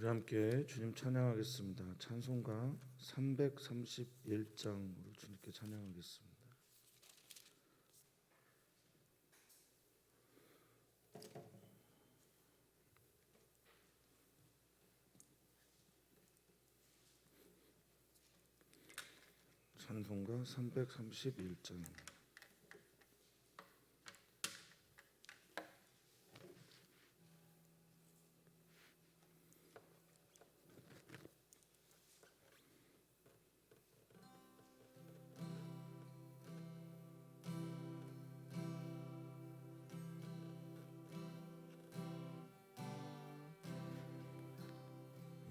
우리 함께 주님 찬양하겠습니다. 찬송가 331장으로 주님께 찬양하겠습니다. 찬송가 331장.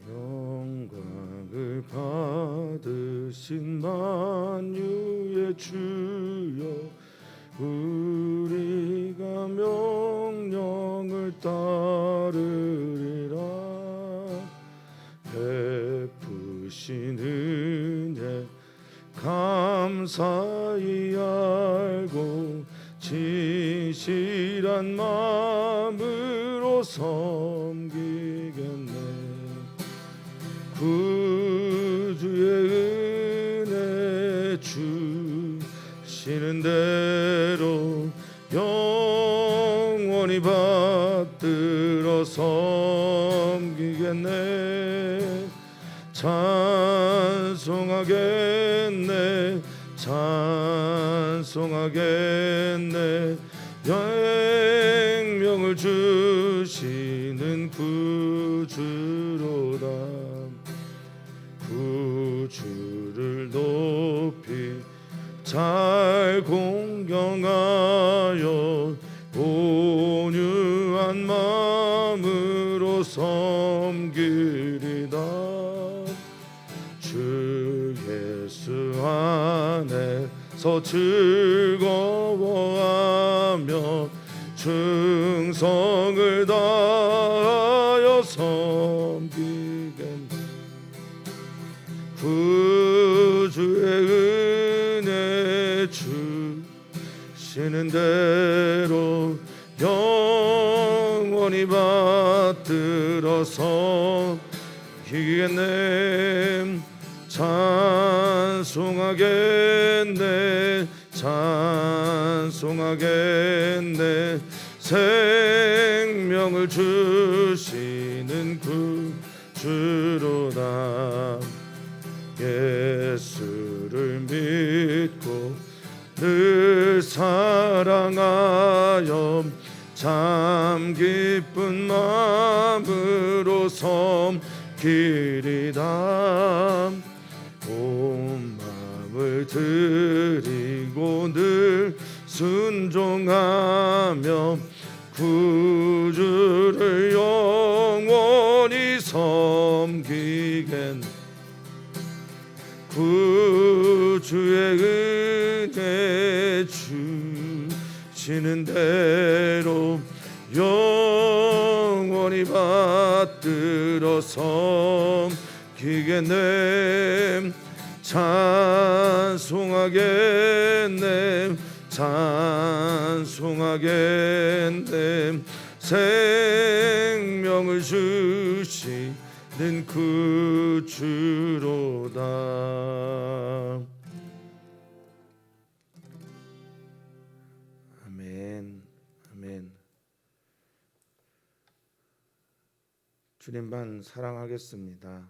영광을 받으신 만유의 주여, 우리가 명령을 따르리라. 베푸신 은혜 감사히 알고 진실한 마음으로 섬기겠네. 구주의 은혜 주시는 대로 영원히 받들어 섬기겠네. 찬송하겠네, 찬송하겠네. 생명을 주시는 구주로다. 구주를 높이 잘 공경하여 온유한 마음으로 섬기리다. 주 예수 안에서 즐거워하며 충성을 다하여 섬기겠네. 구주의 은혜 주시는 대로 영원히 받들어 섬기겠네. 찬송하겠네, 찬송하겠네. 생명을 주시는 구주로다. 예수를 믿고 늘 사랑하여 참 기쁜 마음으로 섬기리다. 온 마음을 드리고 늘 순종하며 구주를 영원히 섬기겠네. 구주의 은혜 주시는 대로 영원히 받들어 섬기겠네. 찬송하겠네, 찬송하겠네. 생명을 주시는 구주로다. 아멘, 아멘. 주님만 사랑하겠습니다.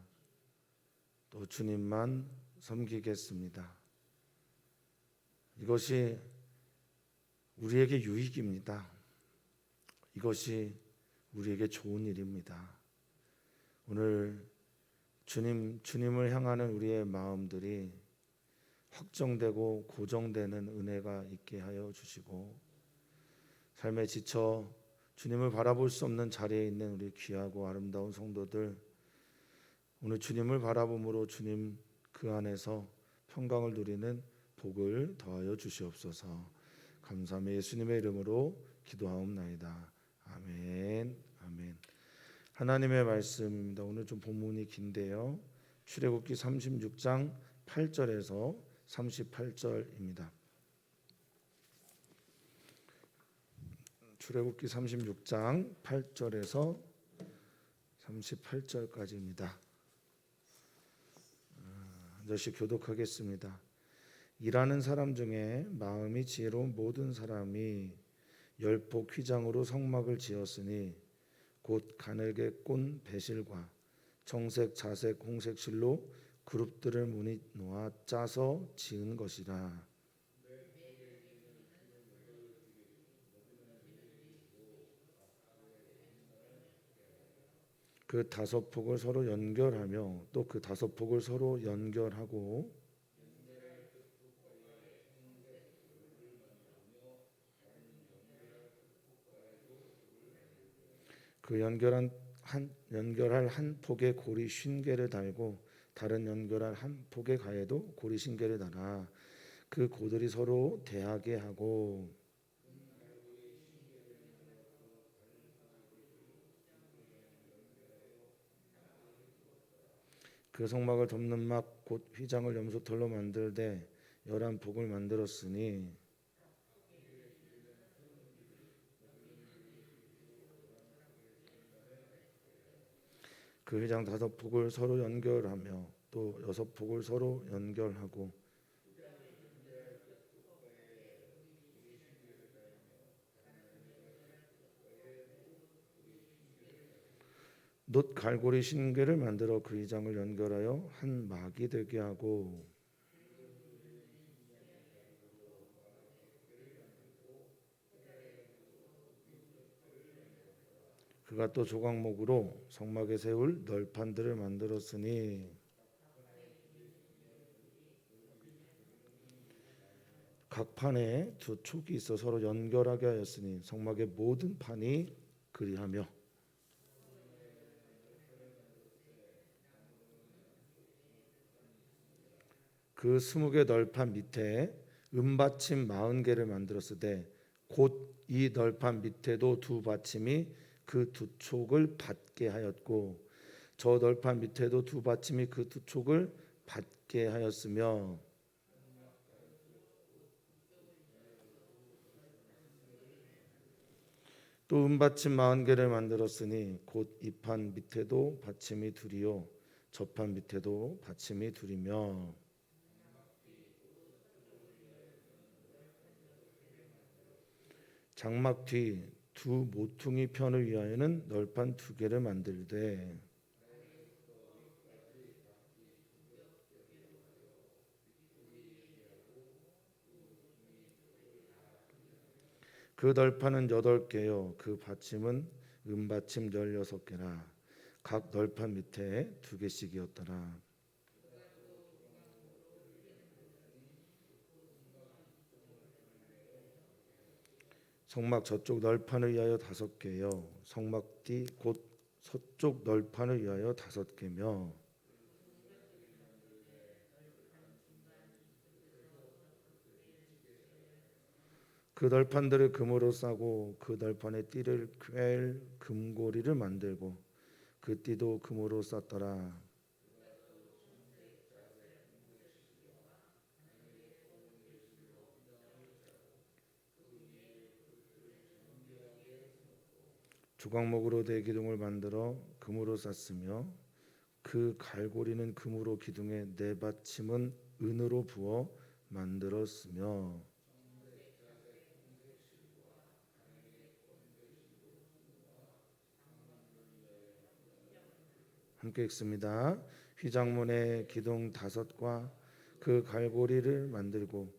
또 주님만 섬기겠습니다. 이것이 우리에게 유익입니다. 이것이 우리에게 좋은 일입니다. 오늘 주님을 향하는 우리의 마음들이 확정되고 고정되는 은혜가 있게 하여 주시고, 삶에 지쳐 주님을 바라볼 수 없는 자리에 있는 우리 귀하고 아름다운 성도들, 오늘 주님을 바라봄으로 주님 그 안에서 평강을 누리는 복을 더하여 주시옵소서. 감사함에 예수님의 이름으로 기도하옵나이다. 아멘, 아멘. 하나님의 말씀입니다. 오늘 좀 본문이 긴데요. 출애굽기 36장 8절에서 38절입니다. 출애굽기 36장 8절에서 38절까지입니다. 한 절씩 교독하겠습니다. 일하는 사람 중에 마음이 지혜로운 모든 사람이 열폭 휘장으로 성막을 지었으니 곧 가늘게 꼰 배실과 청색, 자색, 홍색 실로 그룹들을 무늬 놓아 짜서 지은 것이라. 그 다섯 폭을 서로 연결하며 또 그 다섯 폭을 서로 연결하고 그 연결할 한 폭에 고리 50개를 달고 다른 연결할 한 폭의 가에도 고리 50개를 달아 그 고들이 서로 대하게 하고 그 성막을 덮는 막 곧 휘장을 염소털로 만들되 11폭을 만들었으니 그 휘장 5폭을 서로 연결하며 또 6폭을 서로 연결하고 놋 갈고리 50개를 만들어 그 휘장을 연결하여 한 막이 되게 하고 그가 또 조각목으로 성막에 세울 널판들을 만들었으니 각 판에 두 촉이 있어 서로 연결하게 하였으니 성막의 모든 판이 그리하며 그 20개 널판 밑에 은받침 40개를 만들었으되 곧 이 널판 밑에도 두 받침이 그 두 촉을 받게 하였고 저 널판 밑에도 두 받침이 그 두 촉을 받게 하였으며 또 은받침 40개를 만들었으니 곧 이 판 밑에도 받침이 둘이요 저 판 밑에도 받침이 둘이며 장막 뒤 두 모퉁이 편을 위하여는 널판 2개를 만들되 그 널판은 8개요 그 받침은 은받침 16개라 각 널판 밑에 2개씩이었더라. 성막 저쪽 널판을 위하여 5개요 성막 뒤 곧 서쪽 널판을 위하여 5개며 그 널판들을 금으로 싸고 그 널판의 띠를 꿰 금고리를 만들고 그 띠도 금으로 쌌더라. 조각목으로 된 기둥을 만들어 금으로 쌌으며 그 갈고리는 금으로 기둥에 네 받침은 은으로 부어 만들었으며 함께 읽습니다. 휘장문의 기둥 5과 그 갈고리를 만들고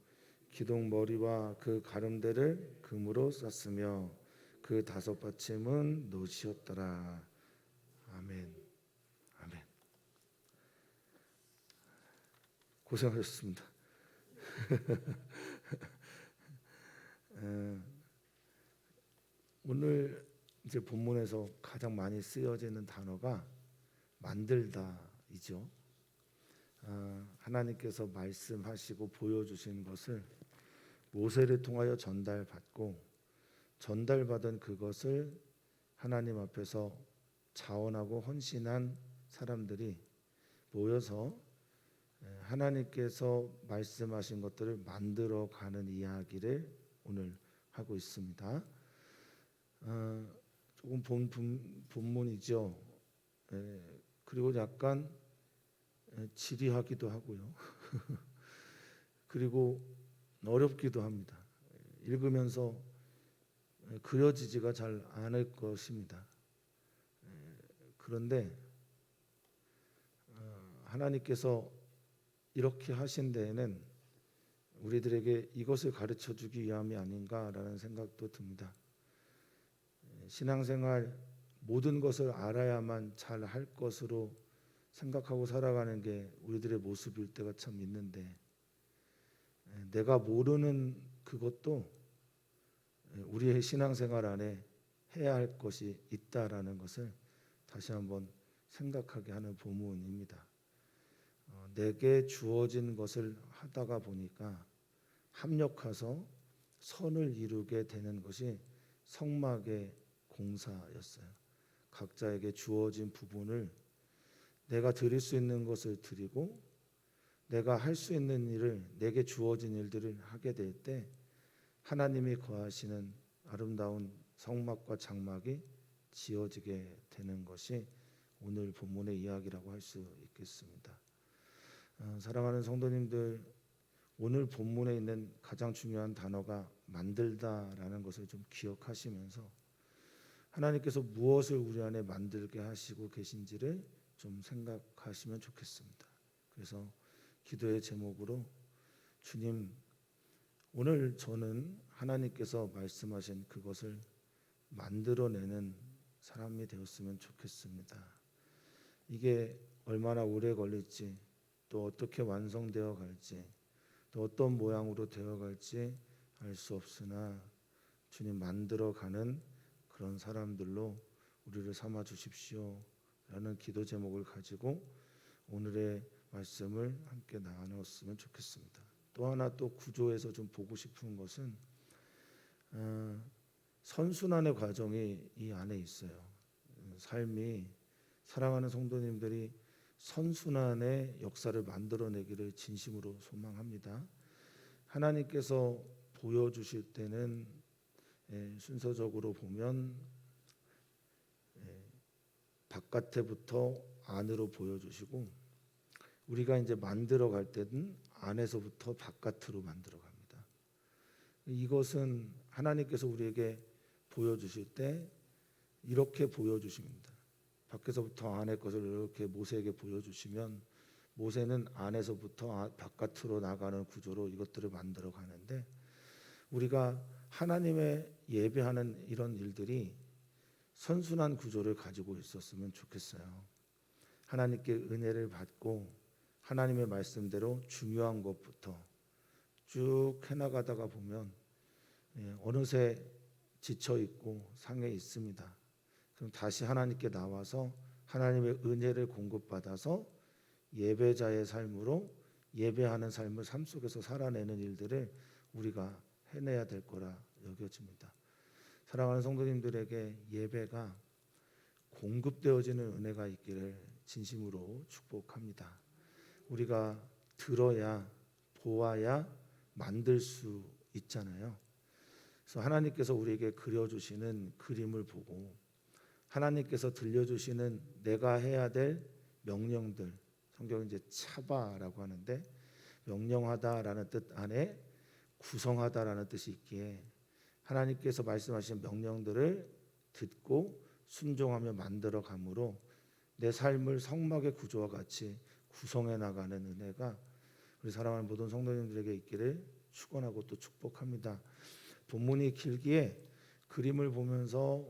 기둥 머리와 그 가름대를 금으로 쌌으며 그 5 받침은 놋이었더라. 아멘. 아멘. 고생하셨습니다. 오늘 이제 본문에서 가장 많이 쓰여지는 단어가 만들다이죠. 하나님께서 말씀하시고 보여주신 것을 모세를 통하여 전달받은 그것을 하나님 앞에서 자원하고 헌신한 사람들이 모여서 하나님께서 말씀하신 것들을 만들어가는 이야기를 오늘 하고 있습니다. 조금 본문이죠. 그리고 약간 지리하기도 하고요. 그리고 어렵기도 합니다. 읽으면서 그려지지가 잘 않을 것입니다. 그런데 하나님께서 이렇게 하신 데에는 우리들에게 이것을 가르쳐 주기 위함이 아닌가라는 생각도 듭니다. 신앙생활 모든 것을 알아야만 잘 할 것으로 생각하고 살아가는 게 우리들의 모습일 때가 참 있는데, 내가 모르는 그것도 우리의 신앙생활 안에 해야 할 것이 있다라는 것을 다시 한번 생각하게 하는 본문입니다. 내게 주어진 것을 하다가 보니까 합력해서 선을 이루게 되는 것이 성막의 공사였어요. 각자에게 주어진 부분을 내가 드릴 수 있는 것을 드리고, 내가 할 수 있는 일을, 내게 주어진 일들을 하게 될 때 하나님이 거하시는 아름다운 성막과 장막이 지어지게 되는 것이 오늘 본문의 이야기라고 할 수 있겠습니다. 사랑하는 성도님들, 오늘 본문에 있는 가장 중요한 단어가 만들다라는 것을 좀 기억하시면서 하나님께서 무엇을 우리 안에 만들게 하시고 계신지를 좀 생각하시면 좋겠습니다. 그래서 기도의 제목으로, 주님, 오늘 저는 하나님께서 말씀하신 그것을 만들어내는 사람이 되었으면 좋겠습니다. 이게 얼마나 오래 걸릴지, 또 어떻게 완성되어 갈지, 또 어떤 모양으로 되어 갈지 알 수 없으나 주님, 만들어가는 그런 사람들로 우리를 삼아 주십시오 라는 기도 제목을 가지고 오늘의 말씀을 함께 나눴으면 좋겠습니다. 또 하나 또 구조에서 좀 보고 싶은 것은 선순환의 과정이 이 안에 있어요. 삶이, 사랑하는 성도님들이 선순환의 역사를 만들어내기를 진심으로 소망합니다. 하나님께서 보여주실 때는 순서적으로 보면 바깥에부터 안으로 보여주시고, 우리가 이제 만들어 갈 때는 안에서부터 바깥으로 만들어 갑니다. 이것은 하나님께서 우리에게 보여주실 때 이렇게 보여주십니다. 밖에서부터 안의 것을 이렇게 모세에게 보여주시면 모세는 안에서부터 바깥으로 나가는 구조로 이것들을 만들어 가는데, 우리가 하나님의 예배하는 이런 일들이 선순환 구조를 가지고 있었으면 좋겠어요. 하나님께 은혜를 받고 하나님의 말씀대로 중요한 것부터 쭉 해나가다가 보면 어느새 지쳐 있고 상해 있습니다. 그럼 다시 하나님께 나와서 하나님의 은혜를 공급받아서 예배자의 삶으로 예배하는 삶을 삶 속에서 살아내는 일들을 우리가 해내야 될 거라 여겨집니다. 사랑하는 성도님들에게 예배가 공급되어지는 은혜가 있기를 진심으로 축복합니다. 우리가 들어야, 보아야 만들 수 있잖아요. 그래서 하나님께서 우리에게 그려주시는 그림을 보고, 하나님께서 들려주시는 내가 해야 될 명령들, 성경은 이제 차바라고 하는데, 명령하다라는 뜻 안에 구성하다라는 뜻이 있기에 하나님께서 말씀하신 명령들을 듣고 순종하며 만들어 가므로 내 삶을 성막의 구조와 같이 구성해 나가는 은혜가 우리 사랑하는 모든 성도님들에게 있기를 축원하고 또 축복합니다. 본문이 길기에 그림을 보면서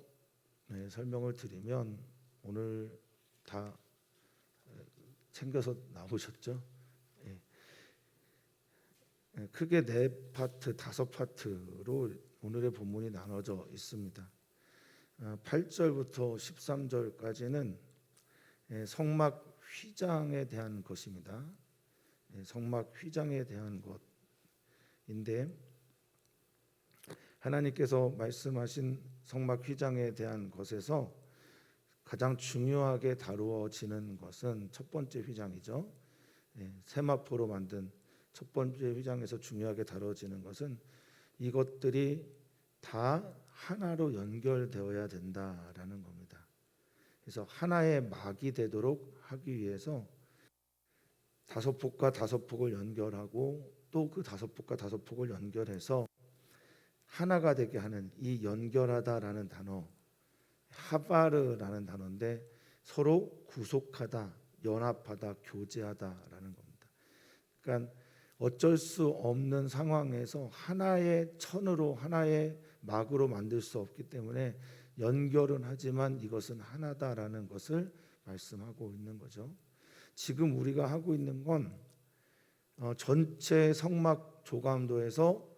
설명을 드리면 오늘 다 챙겨서 나오셨죠? 크게 4파트, 5파트로 오늘의 본문이 나눠져 있습니다. 8절부터 13절까지는 성막 휘장에 대한 것입니다. 성막 휘장에 대한 것인데, 하나님께서 말씀하신 성막 휘장에 대한 것에서 가장 중요하게 다루어지는 것은 첫 번째 휘장이죠. 세마포로 만든 첫 번째 휘장에서 중요하게 다뤄지는 것은 이것들이 다 하나로 연결되어야 된다라는 겁니다. 그래서 하나의 막이 되도록 하기 위해서 5폭과 5폭을 연결하고 또 그 5폭과 5폭을 연결해서 하나가 되게 하는 이 연결하다라는 단어, 하바르라는 단어인데 서로 구속하다, 연합하다, 교제하다라는 겁니다. 그러니까 어쩔 수 없는 상황에서 하나의 천으로 하나의 막으로 만들 수 없기 때문에 연결은 하지만 이것은 하나다라는 것을 말씀하고 있는 거죠. 지금 우리가 하고 있는 건 전체 성막 조감도에서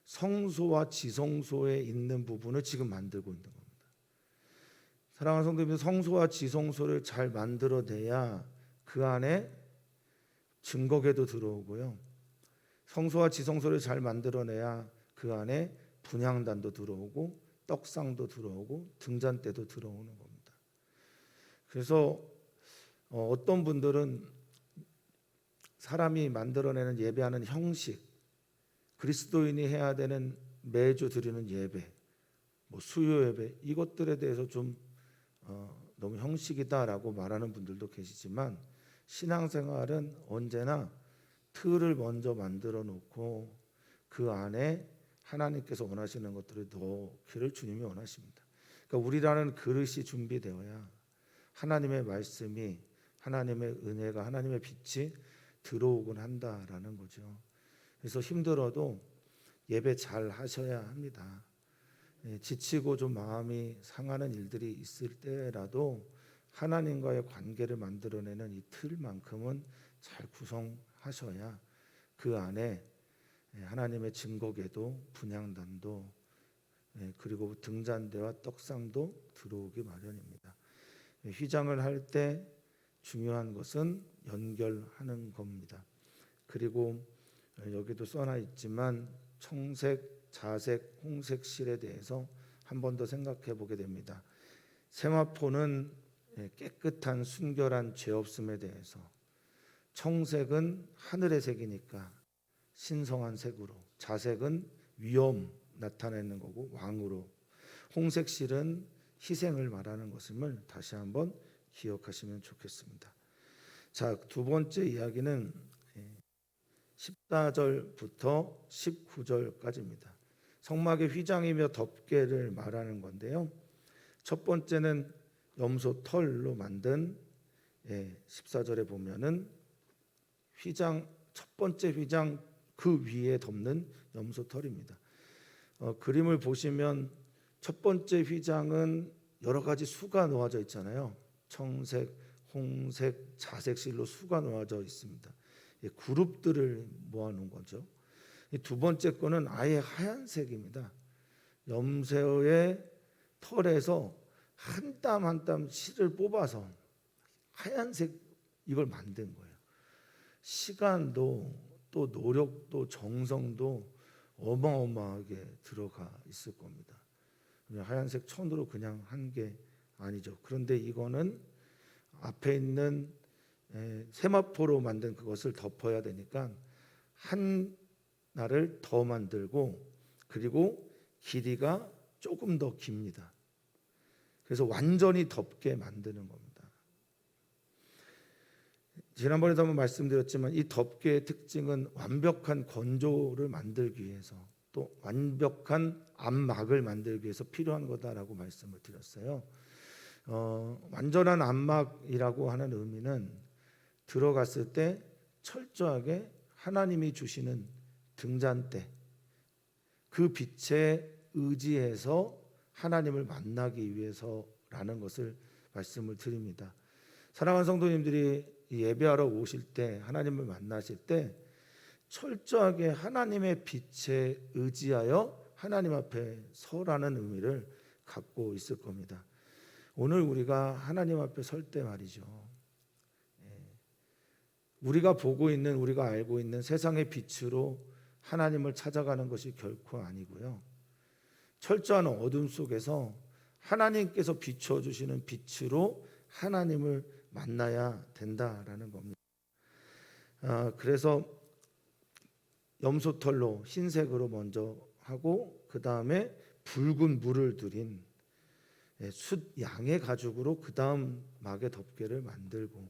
성소와 지성소에 있는 부분을 지금 만들고 있는 겁니다. 사랑하는 성도님들, 성소와 지성소를 잘 만들어내야 그 안에 증거궤도 들어오고요. 성소와 지성소를 잘 만들어내야 그 안에 분향단도 들어오고 떡상도 들어오고 등잔대도 들어오는 겁니다. 그래서 어떤 분들은 사람이 만들어내는 예배하는 형식, 그리스도인이 해야 되는 매주 드리는 예배, 수요 예배, 이것들에 대해서 좀 너무 형식이다라고 말하는 분들도 계시지만 신앙생활은 언제나 틀을 먼저 만들어 놓고 그 안에 하나님께서 원하시는 것들을 넣기를 주님이 원하십니다. 그러니까 우리라는 그릇이 준비되어야 하나님의 말씀이, 하나님의 은혜가, 하나님의 빛이 들어오곤 한다라는 거죠. 그래서 힘들어도 예배 잘 하셔야 합니다. 지치고 좀 마음이 상하는 일들이 있을 때라도 하나님과의 관계를 만들어내는 이 틀만큼은 잘 구성하셔야 그 안에 하나님의 증거궤도, 분향단도 그리고 등잔대와 떡상도 들어오기 마련입니다. 휘장을 할 때 중요한 것은 연결하는 겁니다. 그리고 여기도 써놔 있지만 청색, 자색, 홍색 실에 대해서 한 번 더 생각해 보게 됩니다. 세마포는 깨끗한 순결한 죄 없음에 대해서, 청색은 하늘의 색이니까 신성한 색으로, 자색은 위엄 나타내는 거고 왕으로, 홍색 실은 희생을 말하는 것임을 다시 한번 기억하시면 좋겠습니다. 자, 두 번째 이야기는 14절부터 19절까지입니다. 성막의 휘장이며 덮개를 말하는 건데요. 첫 번째는 염소 털로 만든 14절에 보면은 휘장, 첫 번째 휘장 그 위에 덮는 염소 털입니다. 그림을 보시면 첫 번째 휘장은 여러 가지 수가 놓아져 있잖아요. 청색, 홍색, 자색 실로 수가 놓아져 있습니다. 그룹들을 모아놓은 거죠. 두 번째 거는 아예 하얀색입니다. 염소의 털에서 한 땀 한 땀 실을 뽑아서 하얀색 이걸 만든 거예요. 시간도 또 노력도 정성도 어마어마하게 들어가 있을 겁니다. 하얀색 천으로 그냥 한 게 아니죠. 그런데 이거는 앞에 있는 세마포로 만든 그것을 덮어야 되니까 하나를 더 만들고, 그리고 길이가 조금 더 깁니다. 그래서 완전히 덮게 만드는 겁니다. 지난번에도 한번 말씀드렸지만 이 덮개의 특징은 완벽한 건조를 만들기 위해서, 또 완벽한 암막을 만들기 위해서 필요한 거다라고 말씀을 드렸어요. 완전한 암막이라고 하는 의미는 들어갔을 때 철저하게 하나님이 주시는 등잔대, 그 빛에 의지해서 하나님을 만나기 위해서라는 것을 말씀을 드립니다. 사랑하는 성도님들이 예배하러 오실 때, 하나님을 만나실 때 철저하게 하나님의 빛에 의지하여 하나님 앞에 서라는 의미를 갖고 있을 겁니다. 오늘 우리가 하나님 앞에 설 때 말이죠, 우리가 보고 있는, 우리가 알고 있는 세상의 빛으로 하나님을 찾아가는 것이 결코 아니고요, 철저한 어둠 속에서 하나님께서 비춰주시는 빛으로 하나님을 만나야 된다라는 겁니다. 그래서 염소털로 흰색으로 먼저 하고 그 다음에 붉은 물을 들인 숫 양의 가죽으로 그 다음 막의 덮개를 만들고,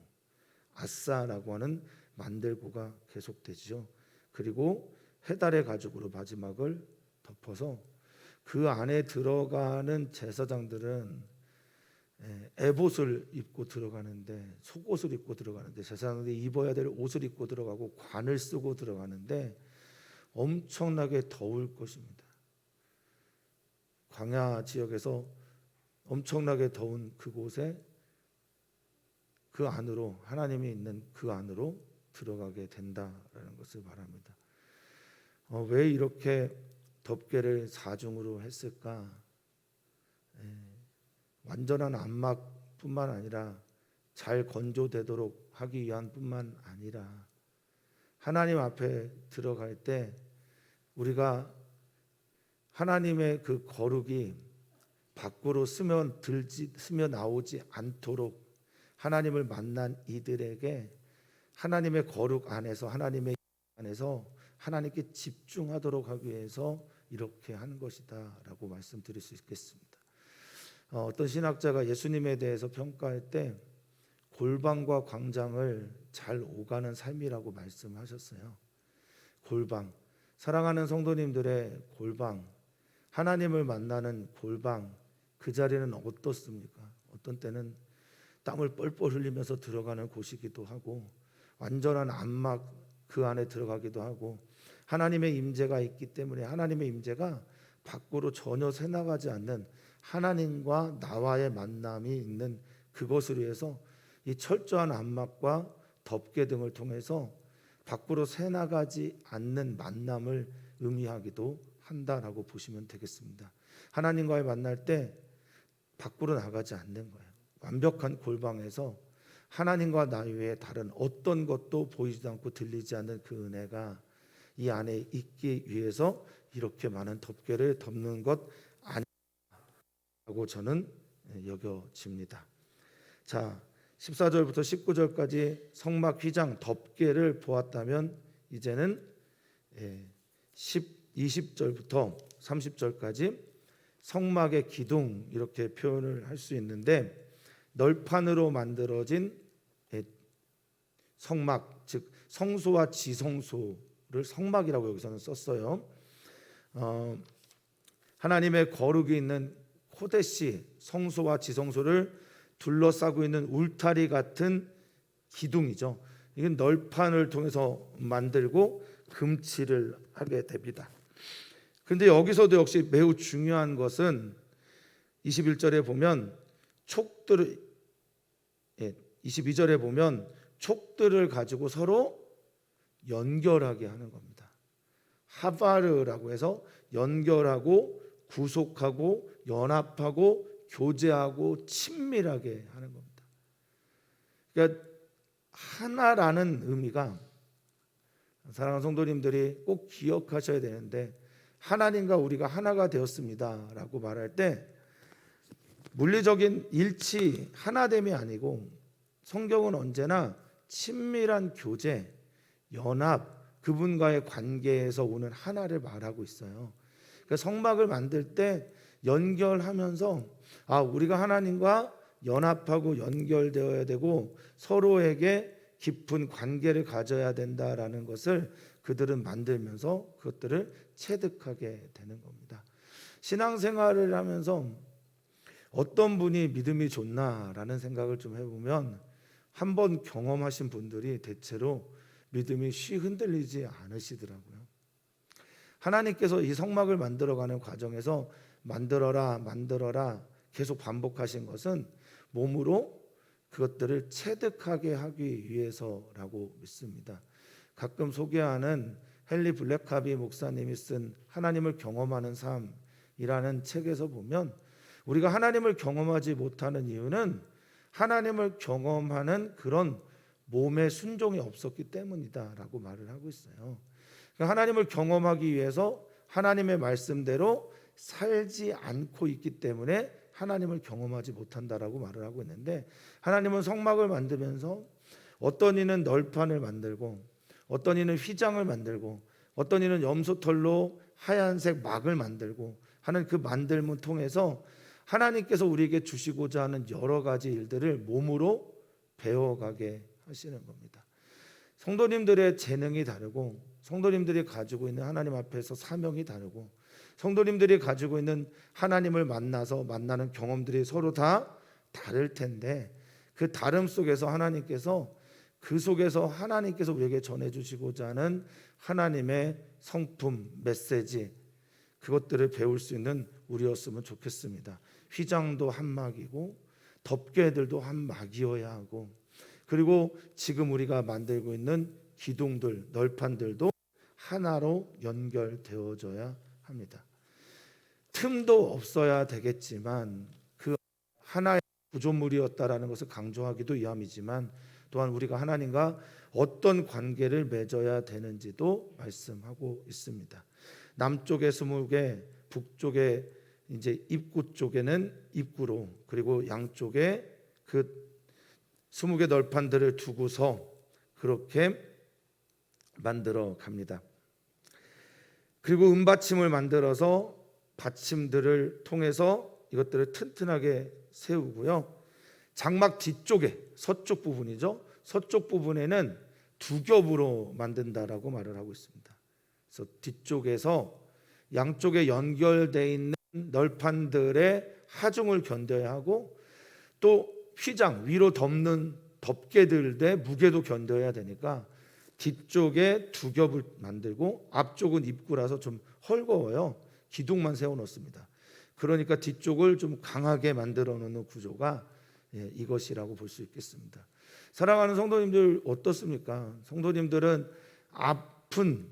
아싸라고 하는 만들고가 계속되죠. 그리고 해달의 가죽으로 마지막을 덮어서 그 안에 들어가는 제사장들은 에봇을 입고 들어가는데, 속옷을 입고 들어가는데, 제사장들이 입어야 될 옷을 입고 들어가고 관을 쓰고 들어가는데 엄청나게 더울 것입니다. 광야 지역에서 엄청나게 더운 그곳에, 그 안으로, 하나님이 있는 그 안으로 들어가게 된다라는 것을 말합니다. 왜 이렇게 덮개를 사중으로 했을까? 완전한 안막뿐만 아니라 잘 건조되도록 하기 위한 뿐만 아니라, 하나님 앞에 들어갈 때 우리가 하나님의 그 거룩이 밖으로 스며 나오지 않도록 하나님을 만난 이들에게 하나님의 거룩 안에서, 하나님의 안에서 하나님께 집중하도록 하기 위해서 이렇게 한 것이다 라고 말씀드릴 수 있겠습니다. 어떤 신학자가 예수님에 대해서 평가할 때 골방과 광장을 잘 오가는 삶이라고 말씀하셨어요. 골방, 사랑하는 성도님들의 골방, 하나님을 만나는 골방, 그 자리는 어떻습니까? 어떤 때는 땀을 뻘뻘 흘리면서 들어가는 곳이기도 하고, 완전한 안막 그 안에 들어가기도 하고, 하나님의 임재가 있기 때문에 하나님의 임재가 밖으로 전혀 새나가지 않는 하나님과 나와의 만남이 있는 그것을 위해서 이 철저한 안막과 덮개 등을 통해서 밖으로 새나가지 않는 만남을 의미하기도 한다라고 보시면 되겠습니다. 하나님과의 만날 때 밖으로 나가지 않는 거예요. 완벽한 골방에서 하나님과 나 외에 다른 어떤 것도 보이지도 않고 들리지 않는 그 은혜가 이 안에 있기 위해서 이렇게 많은 덮개를 덮는 것 아니라고 저는 여겨집니다. 자, 14절부터 19절까지 성막 휘장 덮개를 보았다면, 이제는 20절부터 30절까지 성막의 기둥, 이렇게 표현을 할 수 있는데, 널판으로 만들어진 성막, 즉 성소와 지성소를 성막이라고 여기서는 썼어요. 하나님의 거룩이 있는 코데시, 성소와 지성소를 둘러싸고 있는 울타리 같은 기둥이죠. 이건 널판을 통해서 만들고 금칠을 하게 됩니다. 그런데 여기서도 역시 매우 중요한 것은 21절에 보면 22절에 보면 촉들을 가지고 서로 연결하게 하는 겁니다. 하바르라고 해서 연결하고 구속하고 연합하고 교제하고 친밀하게 하는 겁니다. 그러니까 하나라는 의미가, 사랑하는 성도님들이 꼭 기억하셔야 되는데, 하나님과 우리가 하나가 되었습니다 라고 말할 때 물리적인 일치, 하나됨이 아니고, 성경은 언제나 친밀한 교제, 연합, 그분과의 관계에서 오는 하나를 말하고 있어요. 그러니까 성막을 만들 때 연결하면서 우리가 하나님과 연합하고 연결되어야 되고 서로에게 깊은 관계를 가져야 된다라는 것을 그들은 만들면서 그것들을 체득하게 되는 겁니다. 신앙생활을 하면서 어떤 분이 믿음이 좋나라는 생각을 좀 해보면, 한번 경험하신 분들이 대체로 믿음이 쉬 흔들리지 않으시더라고요. 하나님께서 이 성막을 만들어가는 과정에서 만들어라 계속 반복하신 것은 몸으로 그것들을 체득하게 하기 위해서라고 믿습니다. 가끔 소개하는 헨리 블랙카비 목사님이 쓴 하나님을 경험하는 삶이라는 책에서 보면, 우리가 하나님을 경험하지 못하는 이유는 하나님을 경험하는 그런 몸의 순종이 없었기 때문이다라고 말을 하고 있어요. 하나님을 경험하기 위해서 하나님의 말씀대로 살지 않고 있기 때문에 하나님을 경험하지 못한다라고 말을 하고 있는데, 하나님은 성막을 만들면서 어떤 이는 널판을 만들고, 어떤 이는 휘장을 만들고, 어떤 이는 염소털로 하얀색 막을 만들고 하는 그 만들문 통해서 하나님께서 우리에게 주시고자 하는 여러 가지 일들을 몸으로 배워가게 하시는 겁니다. 성도님들의 재능이 다르고, 성도님들이 가지고 있는 하나님 앞에서 사명이 다르고, 성도님들이 가지고 있는 하나님을 만나서 만나는 경험들이 서로 다 다를 텐데, 그 다름 속에서 하나님께서 우리에게 전해주시고자 하는 하나님의 성품, 메시지, 그것들을 배울 수 있는 우리였으면 좋겠습니다. 휘장도 한 막이고 덮개들도 한 막이어야 하고, 그리고 지금 우리가 만들고 있는 기둥들, 널판들도 하나로 연결되어져야 합니다. 틈도 없어야 되겠지만 그 하나의 구조물이었다라는 것을 강조하기도 위함이지만, 또한 우리가 하나님과 어떤 관계를 맺어야 되는지도 말씀하고 있습니다. 남쪽에 20개, 북쪽에 이제 입구 쪽에는 입구로, 그리고 양쪽에 그 20개 널판들을 두고서 그렇게 만들어 갑니다. 그리고 은받침을 만들어서 받침들을 통해서 이것들을 튼튼하게 세우고요. 장막 뒤쪽에 서쪽 부분이죠. 서쪽 부분에는 두 겹으로 만든다라고 말을 하고 있습니다. 그래서 뒤쪽에서 양쪽에 연결되어 있는 널판들의 하중을 견뎌야 하고, 또 휘장 위로 덮는 덮개들의 무게도 견뎌야 되니까 뒤쪽에 두 겹을 만들고, 앞쪽은 입구라서 좀 헐거워요. 기둥만 세워 놓습니다. 그러니까 뒤쪽을 좀 강하게 만들어 놓는 구조가 이것이라고 볼 수 있겠습니다. 사랑하는 성도님들 어떻습니까? 성도님들은 앞은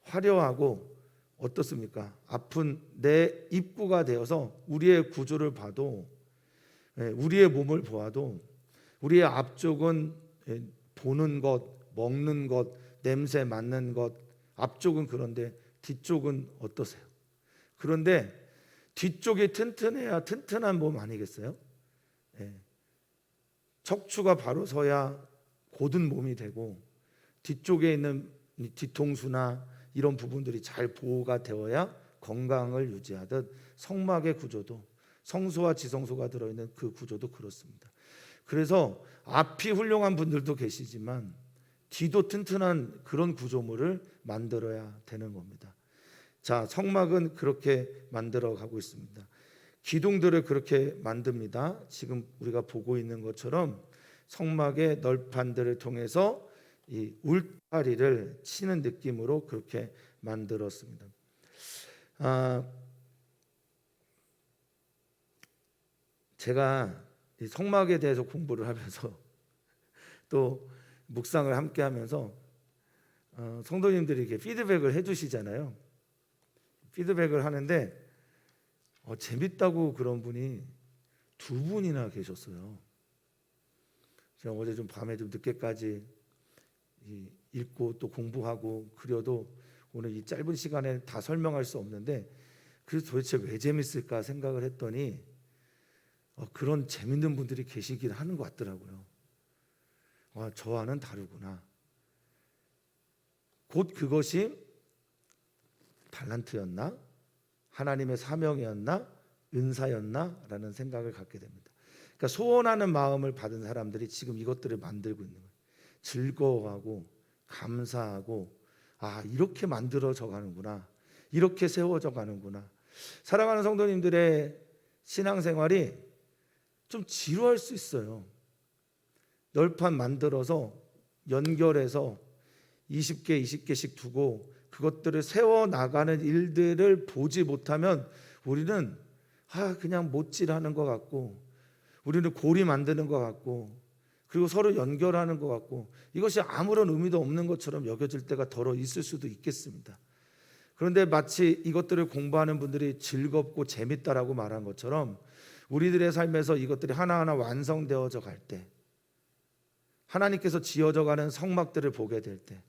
화려하고 어떻습니까? 앞은 내 입구가 되어서 우리의 구조를 봐도, 우리의 몸을 보아도 우리의 앞쪽은 보는 것, 먹는 것, 냄새 맡는 것, 앞쪽은 그런데 뒤쪽은 어떠세요? 그런데 뒤쪽이 튼튼해야 튼튼한 몸 아니겠어요? 척추가 바로 서야 곧은 몸이 되고, 뒤쪽에 있는 뒤통수나 이런 부분들이 잘 보호가 되어야 건강을 유지하듯 성막의 구조도, 성소와 지성소가 들어있는 그 구조도 그렇습니다. 그래서 앞이 훌륭한 분들도 계시지만 뒤도 튼튼한 그런 구조물을 만들어야 되는 겁니다. 자, 성막은 그렇게 만들어 가고 있습니다. 기둥들을 그렇게 만듭니다. 지금 우리가 보고 있는 것처럼 성막의 널판들을 통해서 이 울타리를 치는 느낌으로 그렇게 만들었습니다. 제가 이 성막에 대해서 공부를 하면서 또 묵상을 함께 하면서 성도님들이 이렇게 피드백을 해주시잖아요. 피드백을 하는데 재밌다고 그런 분이 두 분이나 계셨어요. 제가 어제 좀 밤에 좀 늦게까지 읽고 또 공부하고 그려도 오늘 이 짧은 시간에 다 설명할 수 없는데, 그래서 도대체 왜 재밌을까 생각을 했더니 그런 재밌는 분들이 계시긴 하는 것 같더라고요. 저와는 다르구나. 곧 그것이 달란트였나? 하나님의 사명이었나? 은사였나? 라는 생각을 갖게 됩니다. 그러니까 소원하는 마음을 받은 사람들이 지금 이것들을 만들고 있는 거예요. 즐거워하고 감사하고, 이렇게 만들어져 가는구나, 이렇게 세워져 가는구나. 사랑하는 성도님들의 신앙생활이 좀 지루할 수 있어요. 널판 만들어서 연결해서 20개, 20개씩 두고 그것들을 세워나가는 일들을 보지 못하면 우리는 그냥 못질하는 것 같고, 우리는 고리 만드는 것 같고, 그리고 서로 연결하는 것 같고, 이것이 아무런 의미도 없는 것처럼 여겨질 때가 더러 있을 수도 있겠습니다. 그런데 마치 이것들을 공부하는 분들이 즐겁고 재밌다라고 말한 것처럼 우리들의 삶에서 이것들이 하나하나 완성되어져 갈 때, 하나님께서 지어져 가는 성막들을 보게 될 때,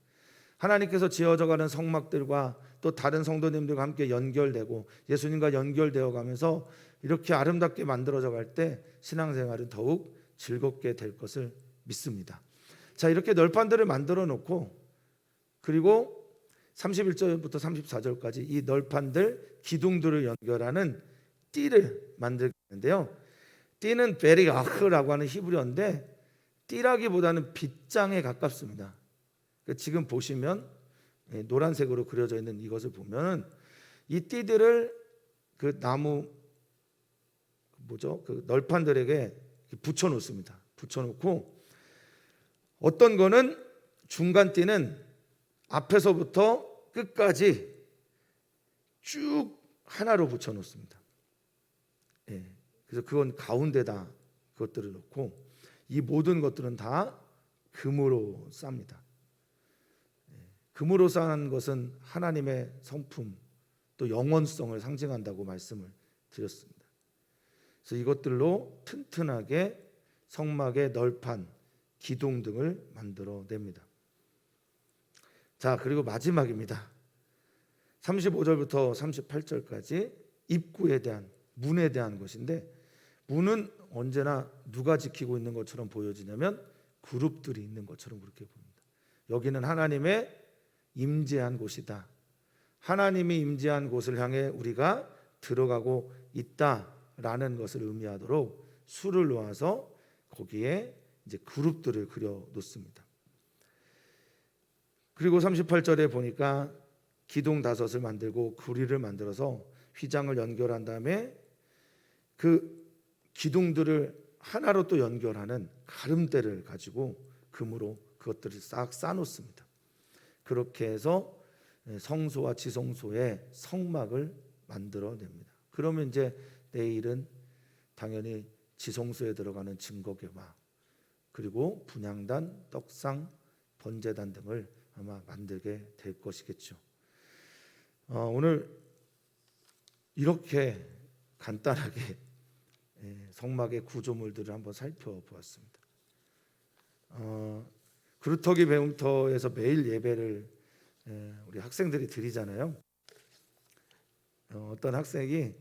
하나님께서 지어져 가는 성막들과 또 다른 성도님들과 함께 연결되고 예수님과 연결되어 가면서 이렇게 아름답게 만들어져 갈 때 신앙생활은 더욱 즐겁게 될 것을 믿습니다. 자, 이렇게 널판들을 만들어 놓고, 그리고 31절부터 34절까지 이 널판들, 기둥들을 연결하는 띠를 만들게 있는데요. 띠는 베리아흐라고 하는 히브리어인데 띠라기보다는 빗장에 가깝습니다. 지금 보시면 노란색으로 그려져 있는 이것을 보면 이 띠들을 그 나무 그 널판들에게 붙여 놓습니다. 붙여 놓고 어떤 거는 중간 띠는 앞에서부터 끝까지 쭉 하나로 붙여 놓습니다. 그래서 그건 가운데다 그것들을 놓고 이 모든 것들은 다 금으로 쌉니다. 금으로 쌓은 것은 하나님의 성품 또 영원성을 상징한다고 말씀을 드렸습니다. 그래서 이것들로 튼튼하게 성막의 널판, 기둥 등을 만들어냅니다. 자, 그리고 마지막입니다. 35절부터 38절까지 입구에 대한, 문에 대한 것인데, 문은 언제나 누가 지키고 있는 것처럼 보여지냐면 그룹들이 있는 것처럼 그렇게 보입니다. 여기는 하나님의 임재한 곳이다. 하나님이 임재한 곳을 향해 우리가 들어가고 있다라는 것을 의미하도록 수를 놓아서 거기에 이제 그룹들을 그려 놓습니다. 그리고 38절에 보니까 기둥 5을 만들고 구리를 만들어서 휘장을 연결한 다음에 그 기둥들을 하나로 또 연결하는 가름대를 가지고 금으로 그것들을 싹 쌓아놓습니다. 그렇게 해서 성소와 지성소의 성막을 만들어냅니다. 그러면 이제 내일은 당연히 지성소에 들어가는 증거궤마 그리고 분향단, 떡상, 번제단 등을 아마 만들게 될 것이겠죠. 오늘 이렇게 간단하게 성막의 구조물들을 한번 살펴보았습니다. 그루터기 배움터에서 매일 예배를 우리 학생들이 드리잖아요. 어떤 학생이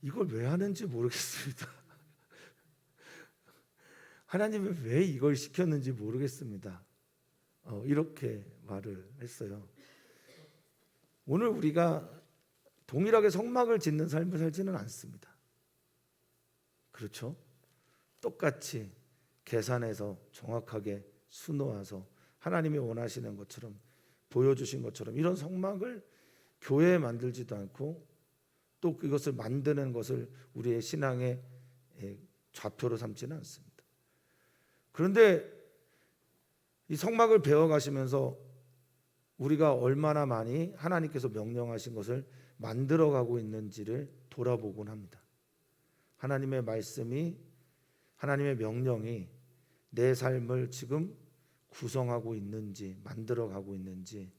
이걸 왜 하는지 모르겠습니다. 하나님은 왜 이걸 시켰는지 모르겠습니다. 이렇게 말을 했어요. 오늘 우리가 동일하게 성막을 짓는 삶을 살지는 않습니다. 그렇죠? 똑같이 계산해서 정확하게 수놓아서 하나님이 원하시는 것처럼 보여주신 것처럼 이런 성막을 교회에 만들지도 않고 또 이것을 만드는 것을 우리의 신앙의 좌표로 삼지는 않습니다. 그런데 이 성막을 배워가시면서 우리가 얼마나 많이 하나님께서 명령하신 것을 만들어가고 있는지를 돌아보곤 합니다. 하나님의 말씀이, 하나님의 명령이 내 삶을 지금 구성하고 있는지, 만들어가고 있는지,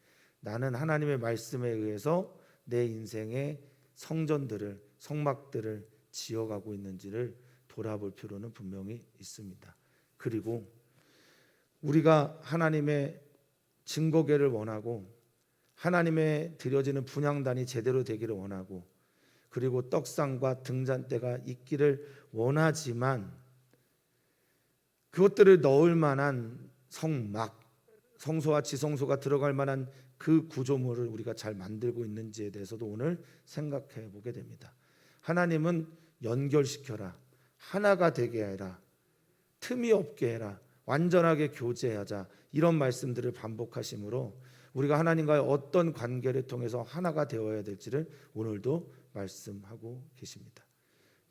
나는 하나님의 말씀에 의해서 내 인생의 성전들을, 성막들을 지어가고 있는지를 돌아볼 필요는 분명히 있습니다. 그리고 우리가 하나님의 증거궤를 원하고 하나님의 드려지는 분향단이 제대로 되기를 원하고 그리고 떡상과 등잔대가 있기를 원하지만 그것들을 넣을 만한 성막, 성소와 지성소가 들어갈 만한 그 구조물을 우리가 잘 만들고 있는지에 대해서도 오늘 생각해 보게 됩니다. 하나님은 연결시켜라, 하나가 되게 해라, 틈이 없게 해라, 완전하게 교제하자, 이런 말씀들을 반복하시므로 우리가 하나님과의 어떤 관계를 통해서 하나가 되어야 될지를 오늘도 말씀하고 계십니다.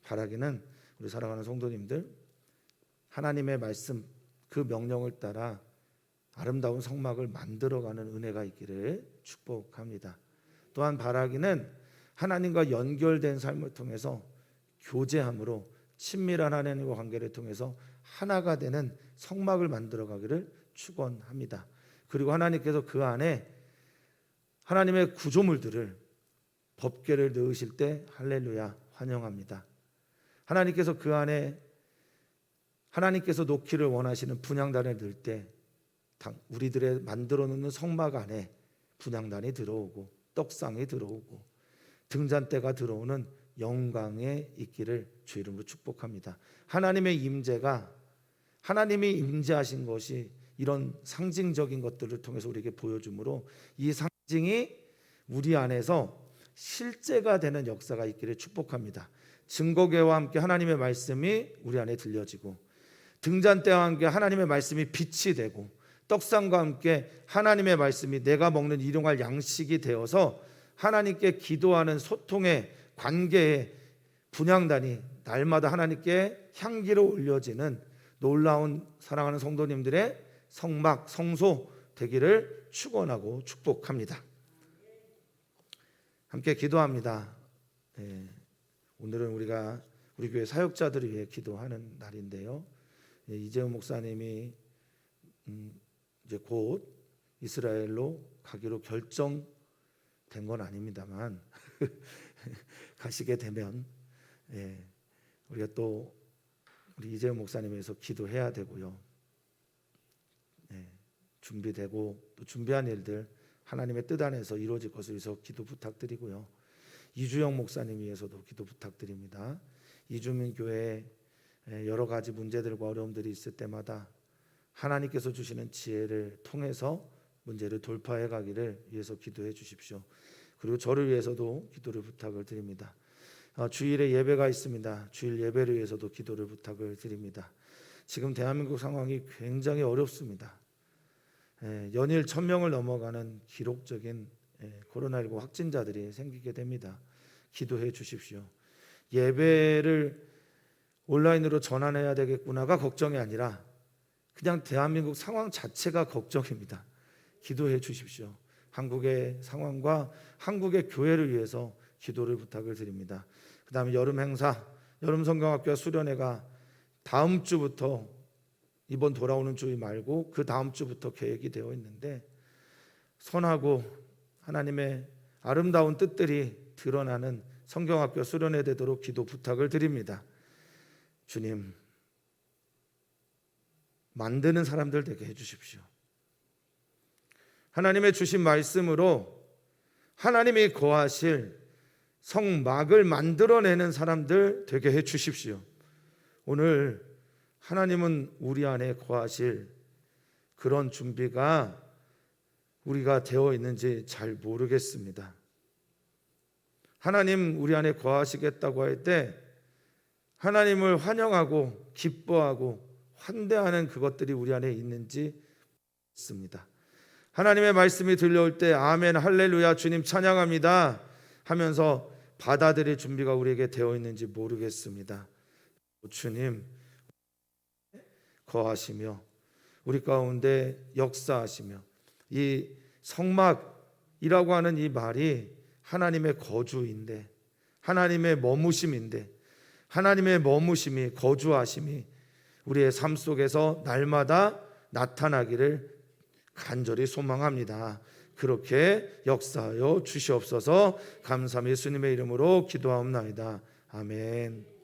바라기는 우리 사랑하는 성도님들, 하나님의 말씀 그 명령을 따라 아름다운 성막을 만들어가는 은혜가 있기를 축복합니다. 또한 바라기는 하나님과 연결된 삶을 통해서 교제함으로 친밀한 하나님과 관계를 통해서 하나가 되는 성막을 만들어가기를 축원합니다. 그리고 하나님께서 그 안에 하나님의 구조물들을 법궤를 넣으실 때 할렐루야 환영합니다. 하나님께서 그 안에 하나님께서 놓기를 원하시는 분향단을 넣을 때 우리들의 만들어 놓는 성막 안에 분향단이 들어오고 떡상이 들어오고 등잔대가 들어오는 영광에 있기를 주 이름으로 축복합니다. 하나님의 임재가, 하나님이 임재하신 것이 이런 상징적인 것들을 통해서 우리에게 보여주므로 이 상징이 우리 안에서 실제가 되는 역사가 있기를 축복합니다. 증거계와 함께 하나님의 말씀이 우리 안에 들려지고, 등잔대와 함께 하나님의 말씀이 빛이 되고, 떡상과 함께 하나님의 말씀이 내가 먹는 일용할 양식이 되어서 하나님께 기도하는 소통의 관계의 분향단이 날마다 하나님께 향기로 올려지는 놀라운 사랑하는 성도님들의 성막, 성소 되기를 축원하고 축복합니다. 함께 기도합니다. 오늘은 우리가 우리 교회 사역자들을 위해 기도하는 날인데요. 이재훈 목사님이 이제 곧 이스라엘로 가기로 결정된 건 아닙니다만 가시게 되면 우리가 또 우리 이재훈 목사님 위해서 기도해야 되고요. 준비되고 또 준비한 일들 하나님의 뜻 안에서 이루어질 것을 위해서 기도 부탁드리고요. 이주영 목사님 위해서도 기도 부탁드립니다. 이주민 교회에 여러 가지 문제들과 어려움들이 있을 때마다 하나님께서 주시는 지혜를 통해서 문제를 돌파해 가기를 위해서 기도해 주십시오. 그리고 저를 위해서도 기도를 부탁을 드립니다. 주일에 예배가 있습니다. 주일 예배를 위해서도 기도를 부탁을 드립니다. 지금 대한민국 상황이 굉장히 어렵습니다. 연일 1000명을 넘어가는 기록적인 코로나19 확진자들이 생기게 됩니다. 기도해 주십시오. 예배를 온라인으로 전환해야 되겠구나가 걱정이 아니라 그냥 대한민국 상황 자체가 걱정입니다. 기도해 주십시오. 한국의 상황과 한국의 교회를 위해서 기도를 부탁을 드립니다. 그 다음에 여름 행사, 여름 성경학교와 수련회가 다음 주부터, 이번 돌아오는 주일 말고 그 다음 주부터 계획이 되어 있는데 선하고 하나님의 아름다운 뜻들이 드러나는 성경학교 수련회 되도록 기도 부탁을 드립니다. 주님, 만드는 사람들 되게 해주십시오. 하나님의 주신 말씀으로 하나님이 거하실 성막을 만들어내는 사람들 되게 해주십시오. 오늘 하나님은 우리 안에 거하실 그런 준비가 우리가 되어 있는지 잘 모르겠습니다. 하나님 우리 안에 거하시겠다고 할 때 하나님을 환영하고 기뻐하고 환대하는 그것들이 우리 안에 있는지 있습니다. 하나님의 말씀이 들려올 때 아멘 할렐루야 주님 찬양합니다 하면서 받아들일 준비가 우리에게 되어 있는지 모르겠습니다. 주님 거하시며 우리 가운데 역사하시며, 이 성막이라고 하는 이 말이 하나님의 거주인데, 하나님의 머무심인데, 하나님의 머무심이, 거주하심이 우리의 삶 속에서 날마다 나타나기를 간절히 소망합니다. 그렇게 역사하여 주시옵소서. 감사함 예수님의 이름으로 기도하옵나이다. 아멘.